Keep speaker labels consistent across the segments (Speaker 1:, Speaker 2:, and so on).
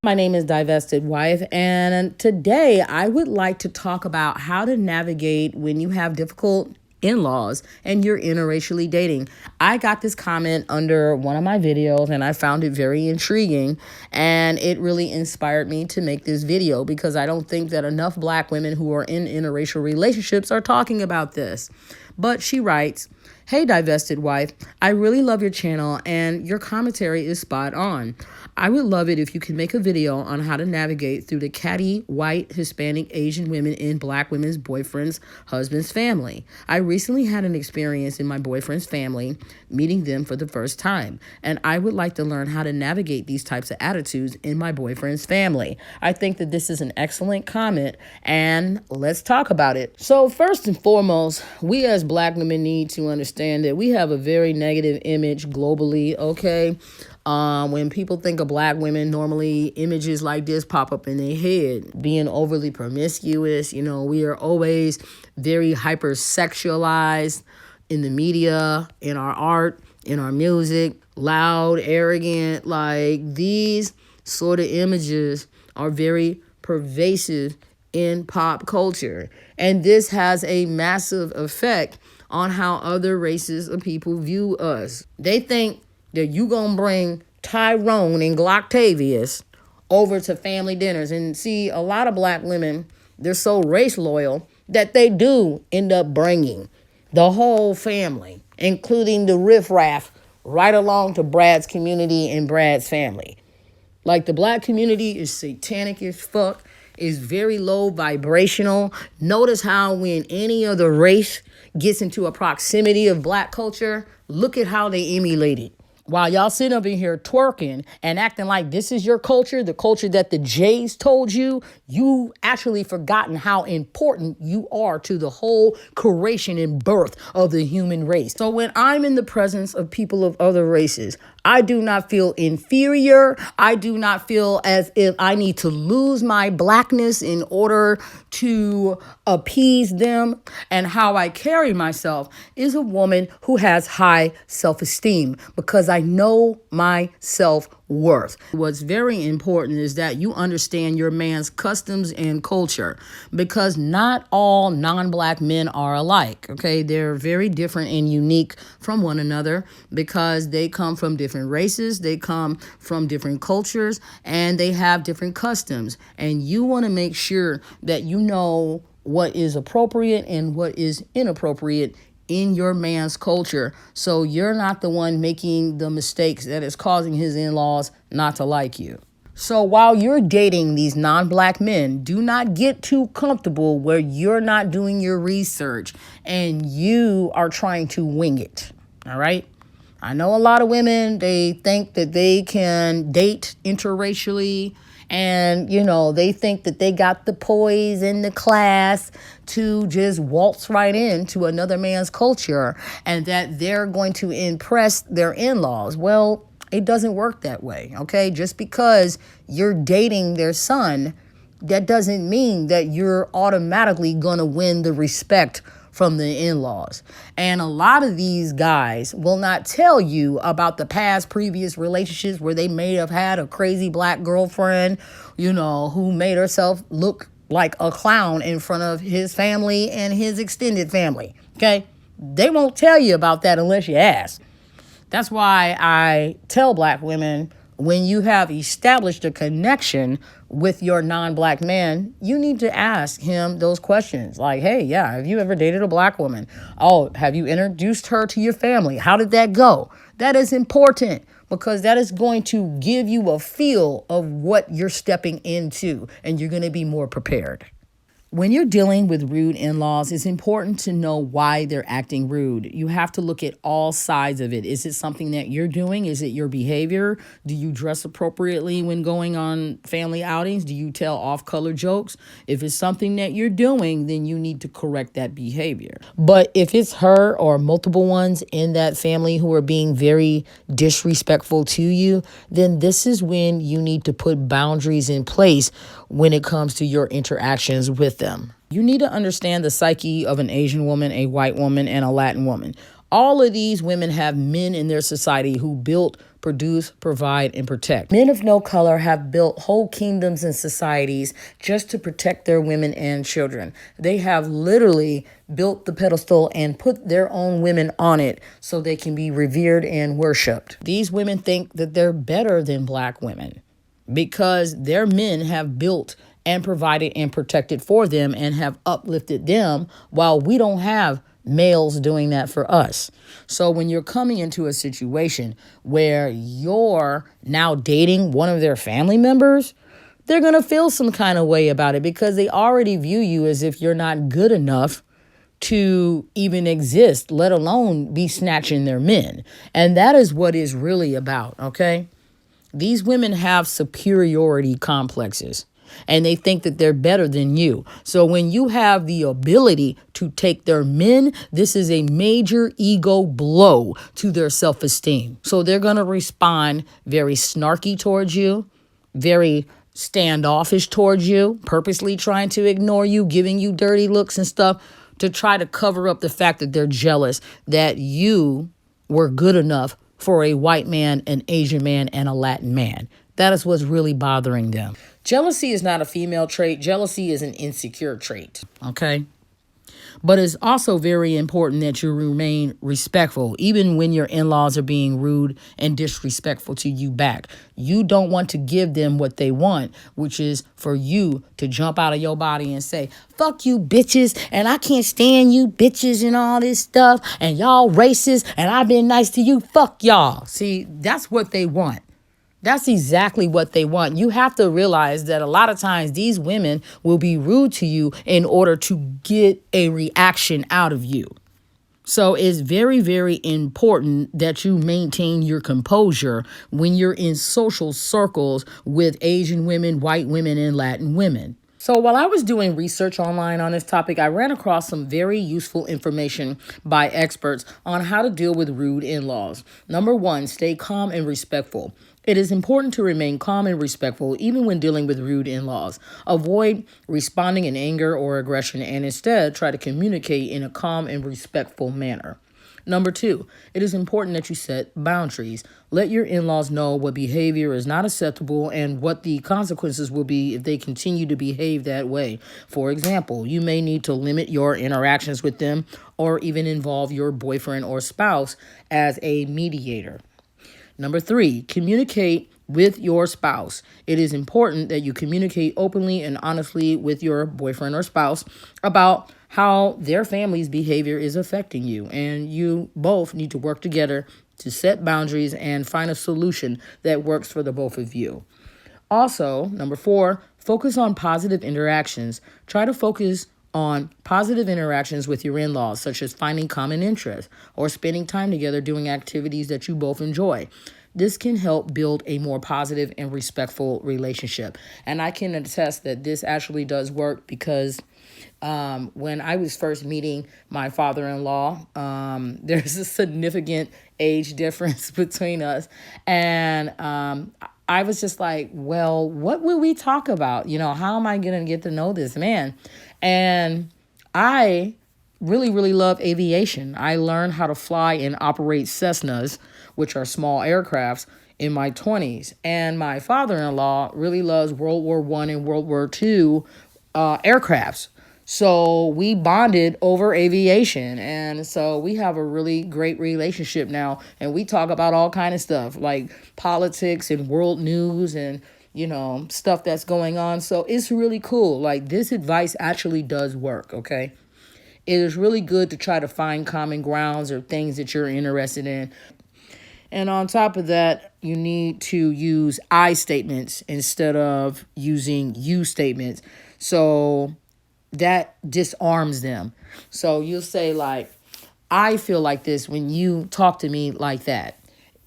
Speaker 1: My name is Divested Wife, and today I would like to talk about how to navigate when you have difficult in-laws and you're interracially dating. I got this comment under one of my videos and I found it very intriguing, and it really inspired me to make this video because I don't think that enough Black women who are in interracial relationships are talking about this. But she writes, "Hey, Divested Wife, I really love your channel and your commentary is spot on. I would love it if you could make a video on how to navigate through the catty, white, Hispanic, Asian women in Black women's boyfriend's husband's family. I recently had an experience in my boyfriend's family, meeting them for the first time, and I would like to learn how to navigate these types of attitudes in my boyfriend's family." I think that this is an excellent comment, and let's talk about it. So first and foremost, we as Black women need to understand that we have a very negative image globally, okay? When people think of Black women, normally images like this pop up in their head. Being overly promiscuous, we are always very hypersexualized in the media, in our art, in our music, loud, arrogant. Like, these sort of images are very pervasive in pop culture. And this has a massive effect on how other races of people view us. They think that you gonna bring Tyrone and Glocktavius over to family dinners. And see, a lot of Black women, they're so race loyal that they do end up bringing the whole family, including the riffraff, right along to Brad's community and Brad's family. Like, the Black community is satanic as fuck, is very low vibrational. Notice how when any other race gets into a proximity of Black culture, look at how they emulate it. While y'all sitting up in here twerking and acting like this is your culture, the culture that the Jays told you, you actually forgotten how important you are to the whole creation and birth of the human race. So when I'm in the presence of people of other races, I do not feel inferior. I do not feel as if I need to lose my Blackness in order to appease them. And how I carry myself is a woman who has high self-esteem because I know my self-worth. What's very important is that you understand your man's customs and culture, because not all non-Black men are alike, okay? They're very different and unique from one another because they come from different races, they come from different cultures, and they have different customs. And you want to make sure that you know what is appropriate and what is inappropriate in your man's culture, so you're not the one making the mistakes that is causing his in-laws not to like you. So while you're dating these non-Black men, do not get too comfortable where you're not doing your research and you are trying to wing it, all right? I know a lot of women, they think that they can date interracially, and, they think that they got the poise and the class to just waltz right into another man's culture and that they're going to impress their in-laws. Well, it doesn't work that way, okay? Just because you're dating their son, that doesn't mean that you're automatically going to win the respect from the in-laws. And a lot of these guys will not tell you about the past previous relationships where they may have had a crazy Black girlfriend, who made herself look like a clown in front of his family and his extended family, okay? They won't tell you about that unless you ask. That's why I tell Black women, when you have established a connection with your non-Black man, you need to ask him those questions. Like, hey, yeah, have you ever dated a Black woman? Oh, have you introduced her to your family? How did that go? That is important because that is going to give you a feel of what you're stepping into, and you're going to be more prepared. When you're dealing with rude in-laws, it's important to know why they're acting rude. You have to look at all sides of it. Is it something that you're doing? Is it your behavior? Do you dress appropriately when going on family outings? Do you tell off-color jokes? If it's something that you're doing, then you need to correct that behavior. But if it's her or multiple ones in that family who are being very disrespectful to you, then this is when you need to put boundaries in place when it comes to your interactions with them. You need to understand the psyche of an Asian woman, a white woman, and a Latin woman. All of these women have men in their society who built, produce, provide, and protect. Men of no color have built whole kingdoms and societies just to protect their women and children. They have literally built the pedestal and put their own women on it so they can be revered and worshipped. These women think that they're better than black women because their men have built and provided and protected for them and have uplifted them, while we don't have males doing that for us. So when you're coming into a situation where you're now dating one of their family members, they're going to feel some kind of way about it because they already view you as if you're not good enough to even exist, let alone be snatching their men. And that is what it's really about, okay? These women have superiority complexes, and they think that they're better than you. So when you have the ability to take their men, this is a major ego blow to their self-esteem. So they're going to respond very snarky towards you, very standoffish towards you, purposely trying to ignore you, giving you dirty looks and stuff to try to cover up the fact that they're jealous that you were good enough for a white man, an Asian man, and a Latin man. That is what's really bothering them. Jealousy is not a female trait. Jealousy is an insecure trait, okay? But it's also very important that you remain respectful, even when your in-laws are being rude and disrespectful to you back. You don't want to give them what they want, which is for you to jump out of your body and say, fuck you bitches, and I can't stand you bitches and all this stuff, and y'all racist, and I've been nice to you, fuck y'all. See, that's what they want. That's exactly what they want. You have to realize that a lot of times these women will be rude to you in order to get a reaction out of you. So it's very, very important that you maintain your composure when you're in social circles with Asian women, white women, and Latin women. So while I was doing research online on this topic, I ran across some very useful information by experts on how to deal with rude in-laws. Number one, stay calm and respectful. It is important to remain calm and respectful even when dealing with rude in-laws. Avoid responding in anger or aggression and instead try to communicate in a calm and respectful manner. Number two, it is important that you set boundaries. Let your in-laws know what behavior is not acceptable and what the consequences will be if they continue to behave that way. For example, you may need to limit your interactions with them or even involve your boyfriend or spouse as a mediator. Number three, communicate with your spouse. It is important that you communicate openly and honestly with your boyfriend or spouse about how their family's behavior is affecting you. And you both need to work together to set boundaries and find a solution that works for the both of you. Also, number four, focus on positive interactions. Try to focus on positive interactions with your in-laws, such as finding common interests or spending time together doing activities that you both enjoy. This can help build a more positive and respectful relationship. And I can attest that this actually does work because when I was first meeting my father-in-law, there's a significant age difference between us. And I was just like, well, what will we talk about? You know, how am I going to get to know this man? And I really, really love aviation. I learned how to fly and operate Cessnas, which are small aircrafts, in my 20s. And my father-in-law really loves World War I and World War II aircrafts. So we bonded over aviation. And so we have a really great relationship now. And we talk about all kind of stuff like politics and world news and, you know, stuff that's going on. So it's really cool. Like, this advice actually does work, okay? It is really good to try to find common grounds or things that you're interested in. And on top of that, you need to use I statements instead of using you statements. So that disarms them. So you'll say like, I feel like this when you talk to me like that,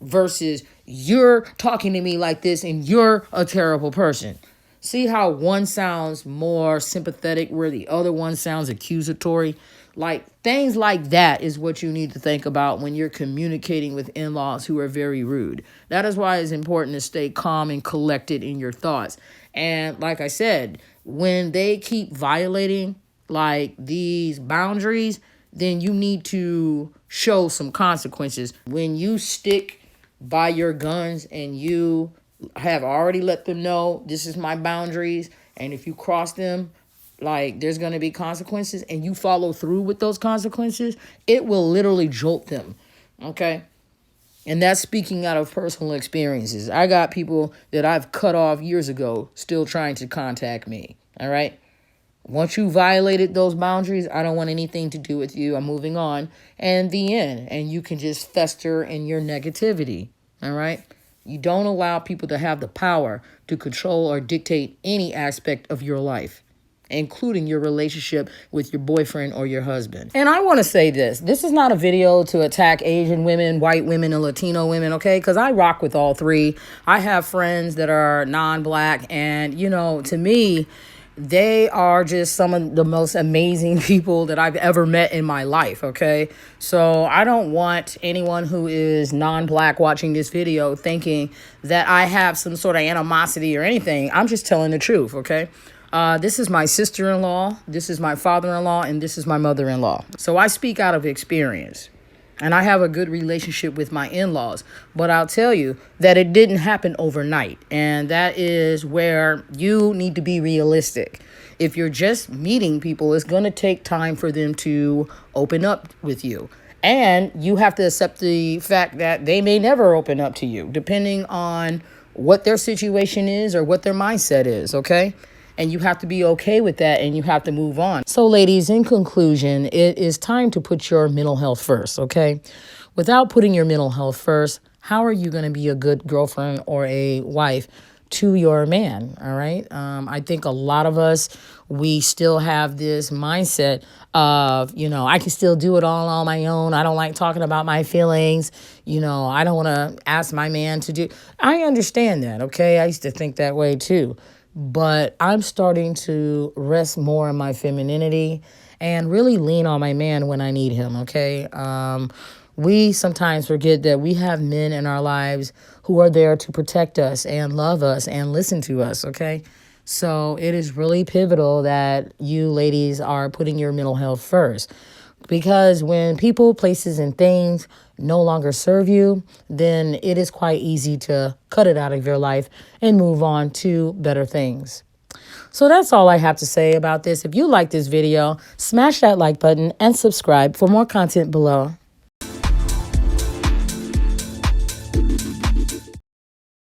Speaker 1: versus you're talking to me like this and you're a terrible person. See how one sounds more sympathetic where the other one sounds accusatory? Like, things like that is what you need to think about when you're communicating with in-laws who are very rude. That is why it's important to stay calm and collected in your thoughts. And like I said, when they keep violating like these boundaries, then you need to show some consequences. When you stick by your guns and you have already let them know this is my boundaries, and if you cross them, like, there's going to be consequences, and you follow through with those consequences, it will literally jolt them. Okay? And that's speaking out of personal experiences. I got people that I've cut off years ago still trying to contact me. All right? Once you violated those boundaries, I don't want anything to do with you. I'm moving on. And the end. And you can just fester in your negativity. All right? You don't allow people to have the power to control or dictate any aspect of your life, including your relationship with your boyfriend or your husband. And I want to say this. This is not a video to attack Asian women, white women, and Latino women, okay? Because I rock with all three. I have friends that are non-black, and, you know, to me, they are just some of the most amazing people that I've ever met in my life, okay? So I don't want anyone who is non-black watching this video thinking that I have some sort of animosity or anything. I'm just telling the truth, okay? This is my sister-in-law, this is my father-in-law, and this is my mother-in-law. So I speak out of experience. And I have a good relationship with my in-laws. But I'll tell you that it didn't happen overnight. And that is where you need to be realistic. If you're just meeting people, it's going to take time for them to open up with you. And you have to accept the fact that they may never open up to you, depending on what their situation is or what their mindset is, okay? And you have to be okay with that, and you have to move on. So, ladies, in conclusion, it is time to put your mental health first, okay? Without putting your mental health first, how are you going to be a good girlfriend or a wife to your man, all right? I think a lot of us, we still have this mindset of, you know, I can still do it all on my own. I don't like talking about my feelings. You know, I don't want to ask my man to do. I understand that, okay? I used to think that way too. But I'm starting to rest more in my femininity and really lean on my man when I need him, okay? We sometimes forget that we have men in our lives who are there to protect us and love us and listen to us, okay? So it is really pivotal that you ladies are putting your mental health first. Because when people, places, and things no longer serve you, then it is quite easy to cut it out of your life and move on to better things. So that's all I have to say about this. If you like this video, smash that like button and subscribe for more content below.